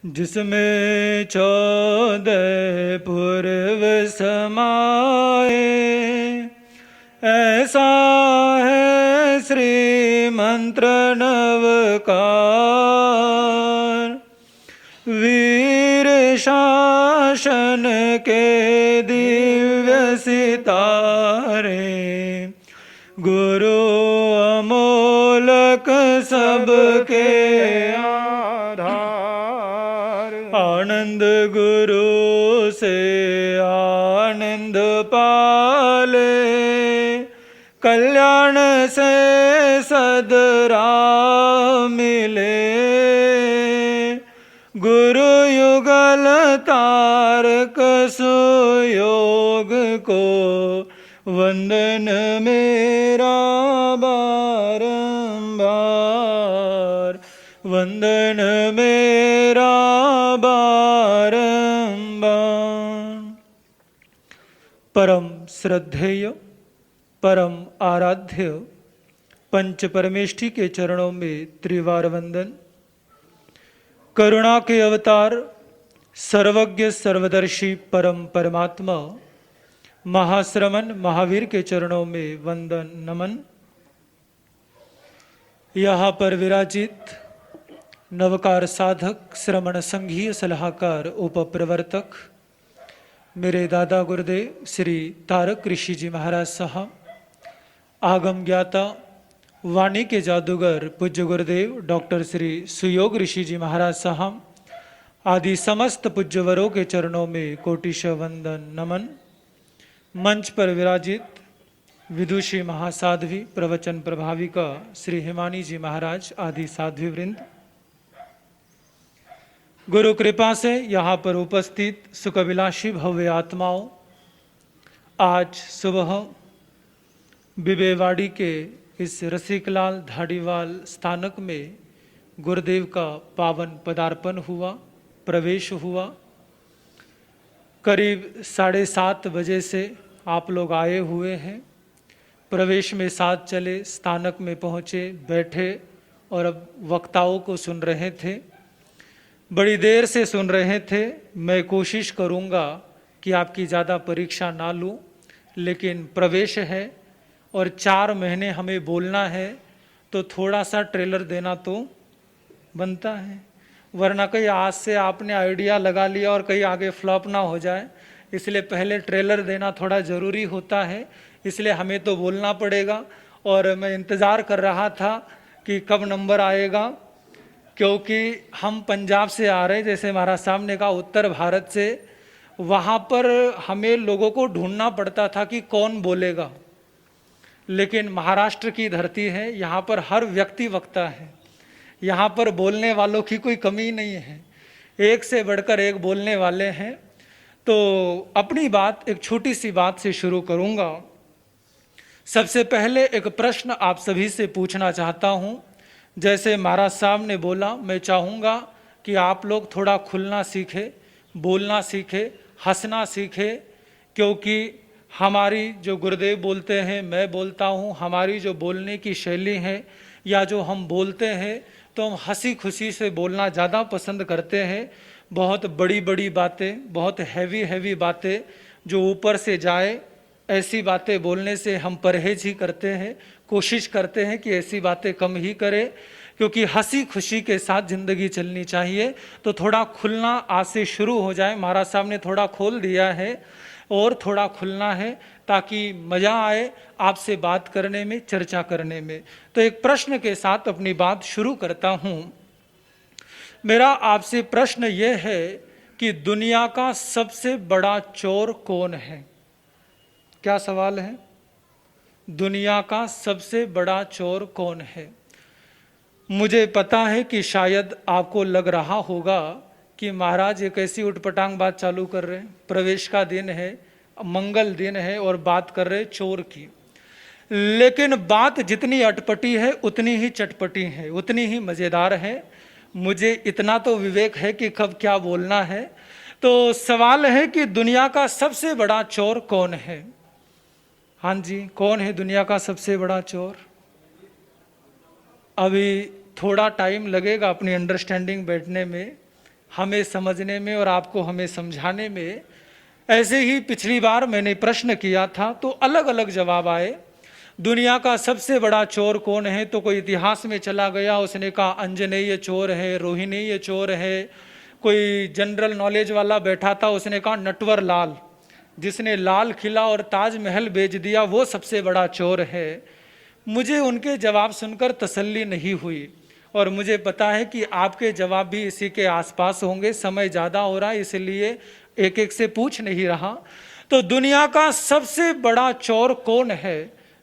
जिसमें 14 पूर्व समाए, ऐसा है श्री मंत्र नवकार। वीर शासन के दिव्य सितारे, गुरु अमोलक सबके आधार। आनंद गुरु से आनंद पाले, कल्याण से सदरा मिले। गुरु युगल तारक सुयोग को, वंदन मेरा बारंबार, वंदन मेरा बारंबार। परम श्रद्धेय परम आराध्य पंच परमेष्ठी के चरणों में त्रिवार वंदन। करुणा के अवतार सर्वज्ञ सर्वदर्शी परम परमात्मा महाश्रमण महावीर के चरणों में वंदन नमन। यहाँ पर विराजित नवकार साधक श्रमण संघीय सलाहकार उपप्रवर्तक मेरे दादा गुरुदेव श्री तारक ऋषि जी महाराज साहब, आगम ज्ञाता वाणी के जादूगर पूज्य गुरुदेव डॉक्टर श्री सुयोग ऋषि जी महाराज साहब आदि समस्त पूज्यवरों के चरणों में कोटिश वंदन नमन। मंच पर विराजित विदुषी महासाध्वी प्रवचन प्रभाविका श्री हिमानी जी महाराज आदि साध्वी वृंद, गुरु कृपा से यहाँ पर उपस्थित सुखविलासी भव्य आत्माओं, आज सुबह बिबेवाड़ी के इस रसिकलाल धाड़ीवाल स्थानक में गुरुदेव का पावन पदार्पण हुआ, प्रवेश हुआ। करीब 7:30 बजे से आप लोग आए हुए हैं। प्रवेश में साथ चले, स्थानक में पहुँचे, बैठे और अब वक्ताओं को सुन रहे थे। बड़ी देर से सुन रहे थे। मैं कोशिश करूँगा कि आपकी ज़्यादा परीक्षा ना लूँ, लेकिन प्रवेश है और 4 महीने हमें बोलना है तो थोड़ा सा ट्रेलर देना तो बनता है, वरना कहीं आज से आपने आइडिया लगा लिया और कहीं आगे फ्लॉप ना हो जाए। इसलिए पहले ट्रेलर देना थोड़ा ज़रूरी होता है, इसलिए हमें तो बोलना पड़ेगा। और मैं इंतज़ार कर रहा था कि कब नंबर आएगा, क्योंकि हम पंजाब से आ रहे, जैसे महाराज साहब ने कहा उत्तर भारत से, वहाँ पर हमें लोगों को ढूंढना पड़ता था कि कौन बोलेगा। लेकिन महाराष्ट्र की धरती है, यहाँ पर हर व्यक्ति वक्ता है, यहाँ पर बोलने वालों की कोई कमी नहीं है, एक से बढ़कर एक बोलने वाले हैं। तो अपनी बात एक छोटी सी बात से शुरू करूँगा। सबसे पहले एक प्रश्न आप सभी से पूछना चाहता हूँ। जैसे महाराज साहब ने बोला, मैं चाहूँगा कि आप लोग थोड़ा खुलना सीखें, बोलना सीखें, हंसना सीखें, क्योंकि हमारी जो गुरुदेव बोलते हैं, मैं बोलता हूँ, हमारी जो बोलने की शैली है या जो हम बोलते हैं तो हम हंसी खुशी से बोलना ज़्यादा पसंद करते हैं। बहुत बड़ी बड़ी बातें, बहुत हैवी बातें जो ऊपर से जाए, ऐसी बातें बोलने से हम परहेज ही करते हैं, कोशिश करते हैं कि ऐसी बातें कम ही करें, क्योंकि हंसी खुशी के साथ ज़िंदगी चलनी चाहिए। तो थोड़ा खुलना आज से शुरू हो जाए। महाराज साहब ने थोड़ा खोल दिया है और थोड़ा खुलना है ताकि मज़ा आए आपसे बात करने में, चर्चा करने में। तो एक प्रश्न के साथ अपनी बात शुरू करता हूँ। मेरा आपसे प्रश्न ये है कि दुनिया का सबसे बड़ा चोर कौन है? क्या सवाल है? दुनिया का सबसे बड़ा चोर कौन है? मुझे पता है कि शायद आपको लग रहा होगा कि महाराज एक ऐसी उटपटांग बात चालू कर रहे हैं, प्रवेश का दिन है, मंगल दिन है और बात कर रहे चोर की। लेकिन बात जितनी अटपटी है उतनी ही चटपटी है, उतनी ही मज़ेदार है। मुझे इतना तो विवेक है कि कब क्या बोलना है। तो सवाल है कि दुनिया का सबसे बड़ा चोर कौन है? हाँ जी, कौन है दुनिया का सबसे बड़ा चोर? अभी थोड़ा टाइम लगेगा अपनी अंडरस्टैंडिंग बैठने में, हमें समझने में और आपको हमें समझाने में। ऐसे ही पिछली बार मैंने प्रश्न किया था तो अलग अलग जवाब आए। दुनिया का सबसे बड़ा चोर कौन है, तो कोई इतिहास में चला गया, उसने कहा अंजनेय चोर है, रोहिणीय चोर है। कोई जनरल नॉलेज वाला बैठा था, उसने कहा नटवर लाल, जिसने लाल किला और ताजमहल बेच दिया वो सबसे बड़ा चोर है। मुझे उनके जवाब सुनकर तसल्ली नहीं हुई और मुझे पता है कि आपके जवाब भी इसी के आसपास होंगे। समय ज़्यादा हो रहा है इसलिए एक एक से पूछ नहीं रहा। तो दुनिया का सबसे बड़ा चोर कौन है,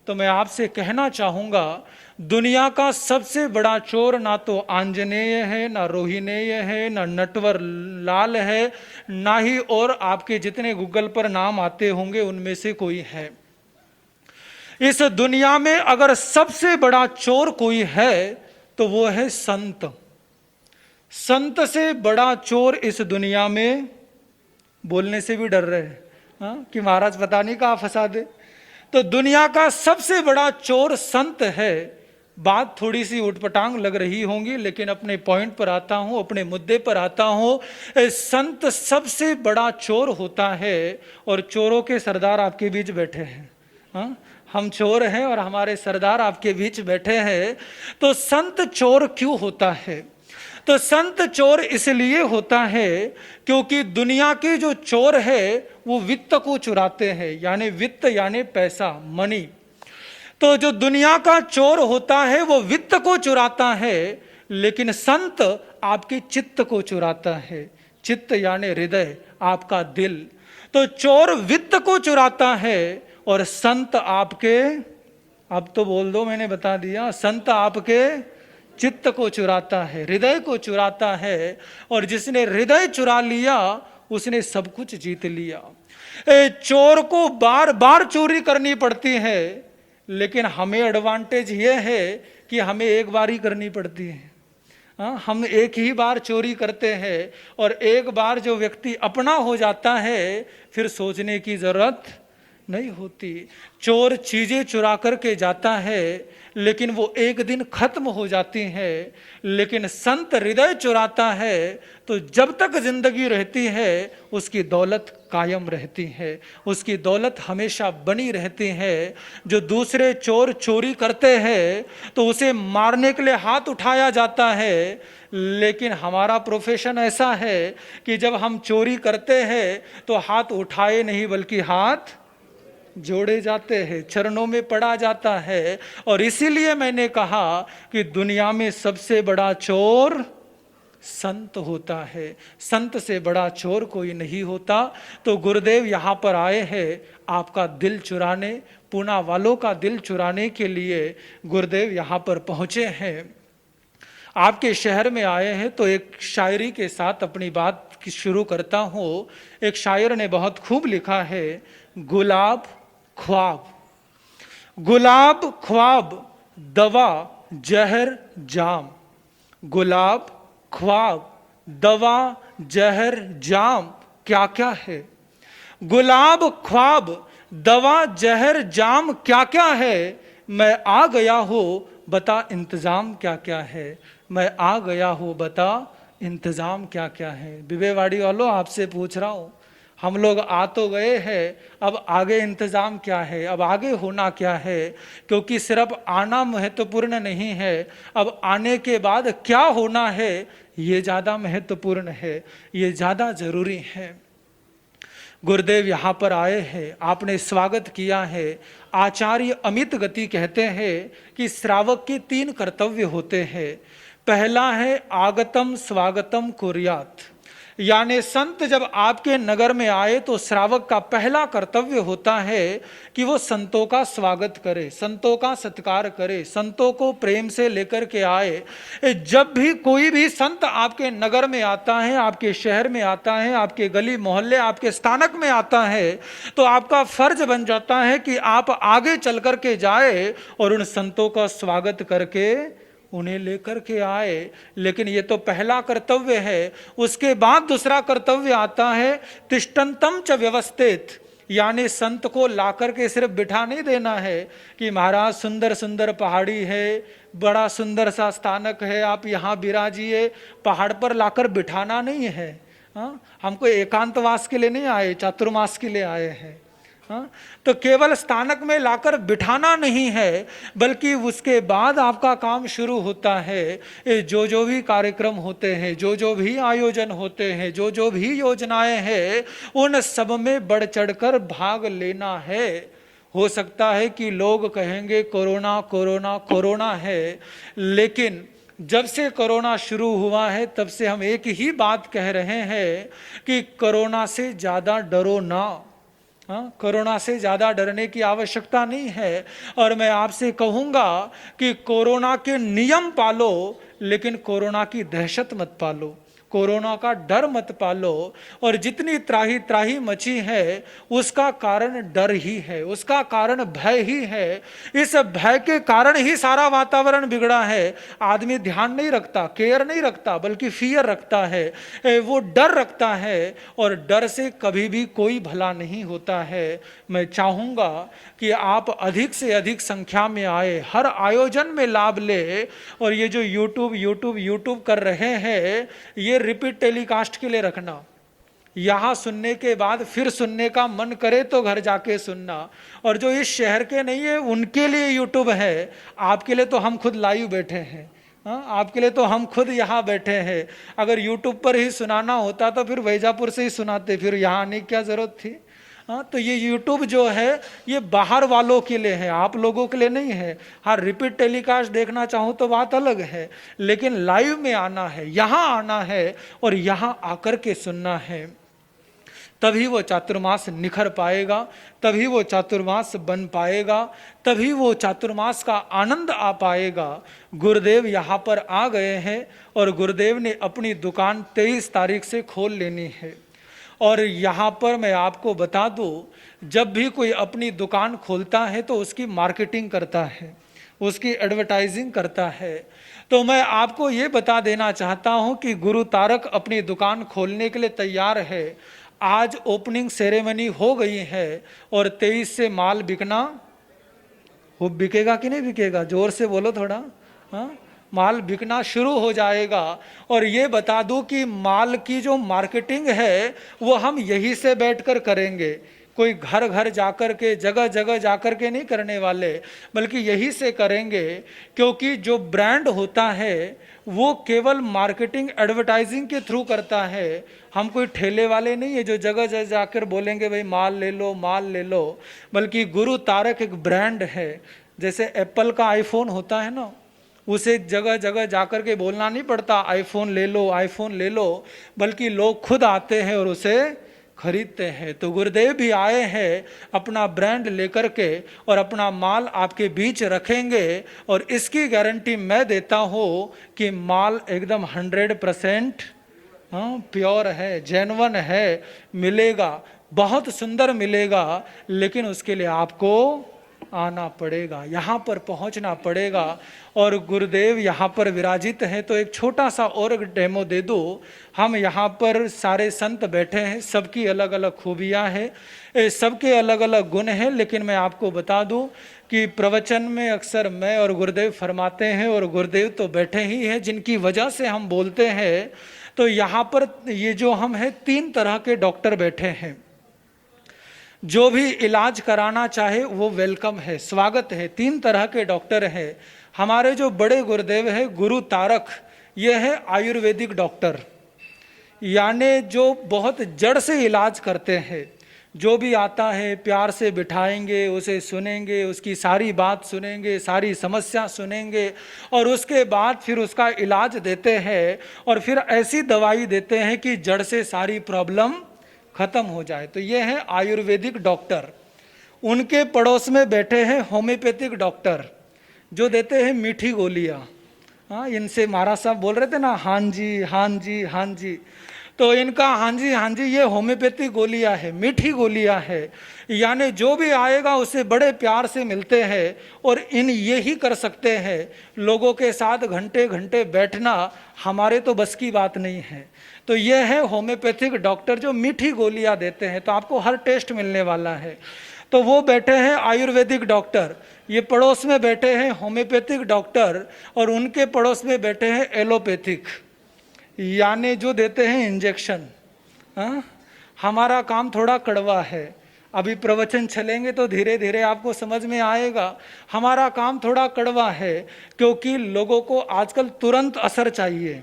तो मैं आपसे कहना चाहूँगा दुनिया का सबसे बड़ा चोर ना तो आंजनेय है, ना रोहिणेय है, ना नटवर लाल है, ना ही और आपके जितने गूगल पर नाम आते होंगे उनमें से कोई है। इस दुनिया में अगर सबसे बड़ा चोर कोई है तो वो है संत। संत से बड़ा चोर इस दुनिया में, बोलने से भी डर रहे हैं कि महाराज पता नहीं कहाँ फंसा दे। तो दुनिया का सबसे बड़ा चोर संत है। बात थोड़ी सी उटपटांग लग रही होंगी लेकिन अपने पॉइंट पर आता हूं, अपने मुद्दे पर आता हूं। संत सबसे बड़ा चोर होता है और चोरों के सरदार आपके बीच बैठे हैं। हम चोर हैं और हमारे सरदार आपके बीच बैठे हैं। तो संत चोर क्यों होता है, तो संत चोर इसलिए होता है क्योंकि दुनिया के जो चोर है वो वित्त को चुराते हैं, यानी वित्त यानी पैसा, मनी। तो जो दुनिया का चोर होता है वो वित्त को चुराता है, लेकिन संत आपके चित्त को चुराता है। चित्त यानी हृदय, आपका दिल। तो चोर वित्त को चुराता है और संत आपके, अब तो बोल दो मैंने बता दिया, संत आपके चित्त को चुराता है, हृदय को चुराता है। और जिसने हृदय चुरा लिया उसने सब कुछ जीत लिया। चोर को बार बार चोरी करनी पड़ती है, लेकिन हमें एडवांटेज ये है कि हमें एक बार ही करनी पड़ती है। हम एक ही बार चोरी करते हैं और एक बार जो व्यक्ति अपना हो जाता है फिर सोचने की जरूरत नहीं होती। चोर चीजें चुरा करके जाता है लेकिन वो एक दिन खत्म हो जाती हैं, लेकिन संत हृदय चुराता है तो जब तक जिंदगी रहती है उसकी दौलत कायम रहती है, उसकी दौलत हमेशा बनी रहती है। जो दूसरे चोर चोरी करते हैं तो उसे मारने के लिए हाथ उठाया जाता है, लेकिन हमारा प्रोफेशन ऐसा है कि जब हम चोरी करते हैं तो हाथ उठाए नहीं बल्कि हाथ जोड़े जाते हैं, चरणों में पड़ा जाता है। और इसीलिए मैंने कहा कि दुनिया में सबसे बड़ा चोर संत होता है, संत से बड़ा चोर कोई नहीं होता। तो गुरुदेव यहाँ पर आए हैं आपका दिल चुराने, पूना वालों का दिल चुराने के लिए गुरुदेव यहाँ पर पहुँचे हैं, आपके शहर में आए हैं। तो एक शायरी के साथ अपनी बात शुरू करता हूँ। एक शायर ने बहुत खूब लिखा है, गुलाब ख्वाब, गुलाब ख्वाब दवा जहर जाम, गुलाब ख्वाब दवा जहर जाम क्या क्या है। गुलाब ख्वाब दवा जहर जाम क्या क्या है, मैं आ गया हो बता इंतजाम क्या क्या है, मैं आ गया हो बता इंतजाम क्या क्या है। बिबेवाड़ी वालों आपसे पूछ रहा हूँ, हम लोग आ तो गए हैं, अब आगे इंतजाम क्या है, अब आगे होना क्या है। क्योंकि सिर्फ आना महत्वपूर्ण नहीं है, अब आने के बाद क्या होना है ये ज़्यादा महत्वपूर्ण है, ये ज़्यादा जरूरी है। गुरुदेव यहाँ पर आए हैं, आपने स्वागत किया है। आचार्य अमित गति कहते हैं कि श्रावक के 3 कर्तव्य होते हैं। पहला है आगतम स्वागतम कुर्यात, यानी संत जब आपके नगर में आए तो श्रावक का पहला कर्तव्य होता है कि वो संतों का स्वागत करे, संतों का सत्कार करे, संतों को प्रेम से लेकर के आए। जब भी कोई भी संत आपके नगर में आता है, आपके शहर में आता है, आपके गली मोहल्ले, आपके स्थानक में आता है, तो आपका फर्ज बन जाता है कि आप आगे चल कर के जाए और उन संतों का स्वागत करके उन्हें लेकर के आए। लेकिन ये तो पहला कर्तव्य है। उसके बाद दूसरा कर्तव्य आता है तिष्ठन्तम च व्यवस्थित, यानी संत को लाकर के सिर्फ बिठा नहीं देना है कि महाराज सुंदर सुंदर पहाड़ी है, बड़ा सुंदर सा स्थानक है, आप यहाँ विराजिए, पहाड़ पर लाकर बिठाना नहीं है। हाँ, हमको एकांतवास के लिए नहीं आए, चातुर्मास के लिए आए हैं। हाँ, तो केवल स्थानक में लाकर बिठाना नहीं है, बल्कि उसके बाद आपका काम शुरू होता है। जो भी कार्यक्रम होते हैं, जो भी आयोजन होते हैं, जो भी योजनाएं हैं, उन सब में बढ़ चढ़कर भाग लेना है। हो सकता है कि लोग कहेंगे कोरोना कोरोना कोरोना है, लेकिन जब से कोरोना शुरू हुआ है तब से हम एक ही बात कह रहे हैं कि कोरोना से ज़्यादा डरो ना। हाँ, कोरोना से ज़्यादा डरने की आवश्यकता नहीं है। और मैं आपसे कहूँगा कि कोरोना के नियम पालो, लेकिन कोरोना की दहशत मत पालो, कोरोना का डर मत पालो। और जितनी त्राही त्राही मची है उसका कारण डर ही है, उसका कारण भय ही है। इस भय के कारण ही सारा वातावरण बिगड़ा है। आदमी ध्यान नहीं रखता, केयर नहीं रखता, बल्कि फियर रखता है, वो डर रखता है। और डर से कभी भी कोई भला नहीं होता है। मैं चाहूँगा कि आप अधिक से अधिक संख्या में आए, हर आयोजन में लाभ ले। और ये जो यूट्यूब कर रहे हैं, ये रिपीट टेलीकास्ट के लिए रखना। यहाँ सुनने के बाद फिर सुनने का मन करे तो घर जाके सुनना। और जो इस शहर के नहीं है उनके लिए यूट्यूब है, आपके लिए तो हम खुद लाइव बैठे हैं। हाँ, आपके लिए तो हम खुद यहाँ बैठे हैं। अगर यूट्यूब पर ही सुनाना होता तो फिर वैजापुर से ही सुनाते, फिर यहाँ आने की क्या जरूरत थी। हाँ, तो ये यूट्यूब जो है ये बाहर वालों के लिए है, आप लोगों के लिए नहीं है। हाँ, रिपीट टेलीकास्ट देखना चाहूँ तो बात अलग है, लेकिन लाइव में आना है, यहाँ आना है और यहाँ आकर के सुनना है। तभी वो चातुर्मास निखर पाएगा, तभी वो चातुर्मास बन पाएगा, तभी वो चातुर्मास का आनंद आ पाएगा। गुरुदेव यहाँ पर आ गए हैं और गुरुदेव ने अपनी दुकान 23 तारीख से खोल लेनी है। और यहाँ पर मैं आपको बता दूँ, जब भी कोई अपनी दुकान खोलता है तो उसकी मार्केटिंग करता है, उसकी एडवर्टाइजिंग करता है। तो मैं आपको ये बता देना चाहता हूँ कि गुरु तारक अपनी दुकान खोलने के लिए तैयार है। आज ओपनिंग सेरेमनी हो गई है और 23 से माल बिकना, वो बिकेगा कि नहीं बिकेगा, जोर से बोलो थोड़ा। हाँ, माल बिकना शुरू हो जाएगा। और ये बता दूं कि माल की जो मार्केटिंग है वो हम यहीं से बैठकर करेंगे, कोई घर घर जाकर के, जगह जगह जाकर के नहीं करने वाले, बल्कि यहीं से करेंगे। क्योंकि जो ब्रांड होता है वो केवल मार्केटिंग एडवर्टाइजिंग के थ्रू करता है। हम कोई ठेले वाले नहीं है जो जगह जगह जाकर बोलेंगे भाई माल ले लो, माल ले लो। बल्कि गुरु तारक एक ब्रांड है। जैसे एप्पल का आईफोन होता है ना, उसे जगह जगह जाकर के बोलना नहीं पड़ता आईफोन ले लो, आईफोन ले लो, बल्कि लोग खुद आते हैं और उसे खरीदते हैं। तो गुरुदेव भी आए हैं अपना ब्रांड लेकर के और अपना माल आपके बीच रखेंगे। और इसकी गारंटी मैं देता हूँ कि माल एकदम 100% प्योर है, जेन्युइन है, मिलेगा, बहुत सुंदर मिलेगा। लेकिन उसके लिए आपको आना पड़ेगा, यहाँ पर पहुँचना पड़ेगा। और गुरुदेव यहाँ पर विराजित हैं। तो एक छोटा सा और डेमो दे दो। हम यहाँ पर सारे संत बैठे हैं, सबकी अलग अलग खूबियाँ हैं, सबके अलग अलग गुण हैं। लेकिन मैं आपको बता दूँ कि प्रवचन में अक्सर मैं और गुरुदेव फरमाते हैं, और गुरुदेव तो बैठे ही हैं जिनकी वजह से हम बोलते हैं। तो यहाँ पर ये जो हम हैं 3 तरह के डॉक्टर बैठे हैं। जो भी इलाज कराना चाहे वो वेलकम है, स्वागत है। 3 तरह के डॉक्टर हैं। हमारे जो बड़े गुरुदेव हैं गुरु तारक, ये है आयुर्वेदिक डॉक्टर, यानी जो बहुत जड़ से इलाज करते हैं। जो भी आता है प्यार से बिठाएंगे, उसे सुनेंगे, उसकी सारी बात सुनेंगे, सारी समस्या सुनेंगे, और उसके बाद फिर उसका इलाज देते हैं। और फिर ऐसी दवाई देते हैं कि जड़ से सारी प्रॉब्लम खत्म हो जाए। तो ये है आयुर्वेदिक डॉक्टर। उनके पड़ोस में बैठे हैं होम्योपैथिक डॉक्टर, जो देते हैं मीठी गोलियां। हाँ, इनसे महाराज साहब बोल रहे थे ना, हाँ जी हाँ जी हाँ जी, तो इनका हाँ जी ये होम्योपैथिक गोलियां है, मीठी गोलियां है। यानी जो भी आएगा उसे बड़े प्यार से मिलते हैं। और इन यही कर सकते हैं। लोगों के साथ घंटे घंटे बैठना हमारे तो बस की बात नहीं है। तो यह है होम्योपैथिक डॉक्टर जो मीठी गोलियां देते हैं, तो आपको हर टेस्ट मिलने वाला है। तो वो बैठे हैं आयुर्वेदिक डॉक्टर, ये पड़ोस में बैठे हैं होम्योपैथिक डॉक्टर, और उनके पड़ोस में बैठे हैं एलोपैथिक, यानी जो देते हैं इंजेक्शन। हमारा काम थोड़ा कड़वा है, अभी प्रवचन चलेंगे तो धीरे धीरे आपको समझ में आएगा। हमारा काम थोड़ा कड़वा है क्योंकि लोगों को आजकल तुरंत असर चाहिए,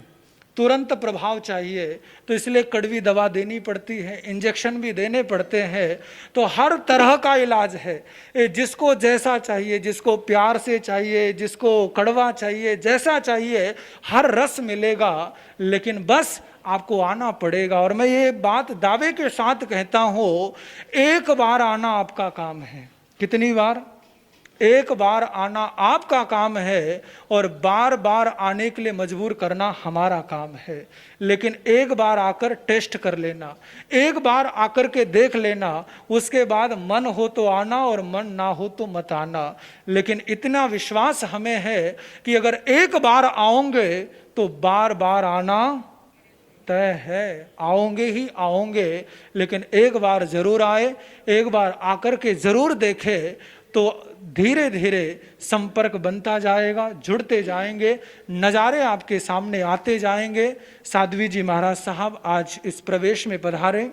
तुरंत प्रभाव चाहिए, तो इसलिए कड़वी दवा देनी पड़ती है, इंजेक्शन भी देने पड़ते हैं। तो हर तरह का इलाज है, जिसको जैसा चाहिए, जिसको प्यार से चाहिए, जिसको कड़वा चाहिए, जैसा चाहिए हर रस मिलेगा, लेकिन बस आपको आना पड़ेगा। और मैं ये बात दावे के साथ कहता हूं, एक बार आना आपका काम है। कितनी बार? एक बार आना आपका काम है, और बार बार आने के लिए मजबूर करना हमारा काम है। लेकिन एक बार आकर टेस्ट कर लेना, एक बार आकर के देख लेना, उसके बाद मन हो तो आना और मन ना हो तो मत आना। लेकिन इतना विश्वास हमें है कि अगर एक बार आओगे तो बार बार आना तय है, आओगे ही आओगे। लेकिन एक बार जरूर आए, एक बार आकर के जरूर देखे, तो धीरे धीरे संपर्क बनता जाएगा, जुड़ते जाएंगे, नज़ारे आपके सामने आते जाएंगे। साध्वी जी महाराज साहब आज इस प्रवेश में पधारे,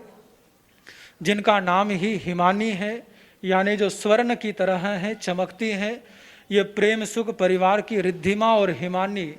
जिनका नाम ही हिमानी है, यानी जो स्वर्ण की तरह है, चमकती हैं। ये प्रेम सुख परिवार की रिद्धिमा और हिमानी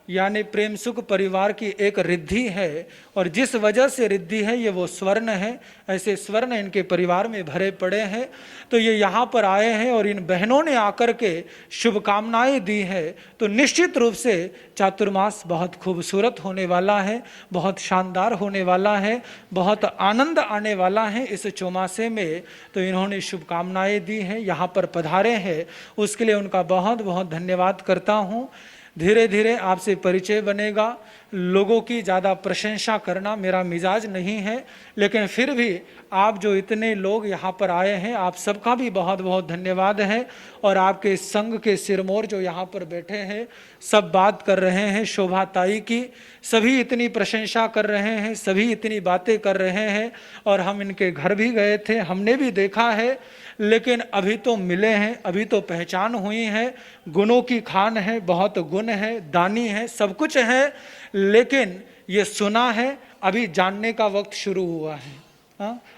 यानी प्रेम सुख परिवार की एक रिद्धि है, और जिस वजह से रिद्धि है ये वो स्वर्ण है। ऐसे स्वर्ण इनके परिवार में भरे पड़े हैं। तो ये यहाँ पर आए हैं और इन बहनों ने आकर के शुभकामनाएं दी है। तो निश्चित रूप से चातुर्मास बहुत खूबसूरत होने वाला है, बहुत शानदार होने वाला है, बहुत आनंद आने वाला है इस चौमासे में। तो इन्होंने शुभकामनाएं दी हैं, यहाँ पर पधारे हैं, उसके लिए उनका बहुत बहुत धन्यवाद करता हूँ। धीरे धीरे आपसे परिचय बनेगा। लोगों की ज़्यादा प्रशंसा करना मेरा मिजाज नहीं है, लेकिन फिर भी आप जो इतने लोग यहाँ पर आए हैं, आप सबका भी बहुत बहुत धन्यवाद है। और आपके संघ के सिरमौर जो यहाँ पर बैठे हैं, सब बात कर रहे हैं शोभा ताई की, सभी इतनी प्रशंसा कर रहे हैं, सभी इतनी बातें कर रहे हैं। और हम इनके घर भी गए थे, हमने भी देखा है, लेकिन अभी तो मिले हैं, अभी तो पहचान हुई है। गुणों की खान है, बहुत गुण है, दानी है, सब कुछ है, लेकिन ये सुना है, अभी जानने का वक्त शुरू हुआ है।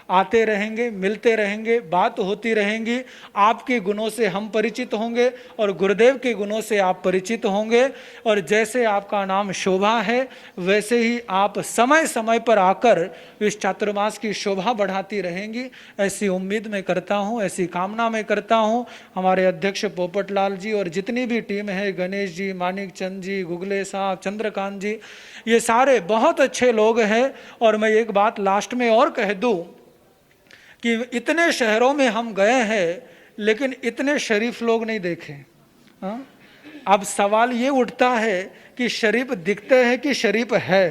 आते रहेंगे, मिलते रहेंगे, बात होती रहेंगी, आपके गुणों से हम परिचित होंगे और गुरुदेव के गुणों से आप परिचित होंगे। और जैसे आपका नाम शोभा है, वैसे ही आप समय समय पर आकर इस चातुर्मास की शोभा बढ़ाती रहेंगी, ऐसी उम्मीद मैं करता हूँ, ऐसी कामना मैं करता हूँ। हमारे अध्यक्ष पोपटलाल जी और जितनी भी टीम है, गणेश जी, मानिक चंद जी, गुगले साहब, चंद्रकांत जी, ये सारे बहुत अच्छे लोग हैं। और मैं एक बात लास्ट में और कह दूं कि इतने शहरों में हम गए हैं, लेकिन इतने शरीफ लोग नहीं देखे। अब सवाल ये उठता है कि शरीफ दिखते हैं कि शरीफ है?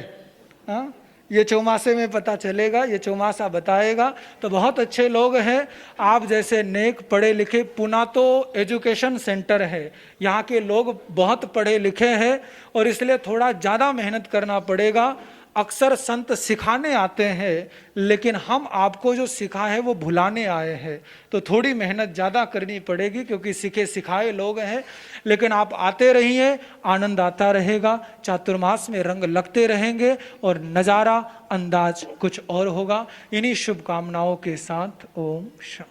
ये चौमासे में पता चलेगा, ये चौमासा बताएगा। तो बहुत अच्छे लोग हैं, आप जैसे नेक पढ़े लिखे। पुना तो एजुकेशन सेंटर है, यहाँ के लोग बहुत पढ़े लिखे हैं, और इसलिए थोड़ा ज़्यादा मेहनत करना पड़ेगा। अक्सर संत सिखाने आते हैं, लेकिन हम आपको जो सिखा है वो भुलाने आए हैं, तो थोड़ी मेहनत ज़्यादा करनी पड़ेगी, क्योंकि सीखे सिखाए लोग हैं। लेकिन आप आते रहिए, आनंद आता रहेगा, चातुर्मास में रंग लगते रहेंगे, और नज़ारा अंदाज कुछ और होगा। इन्हीं शुभकामनाओं के साथ ओम शांति।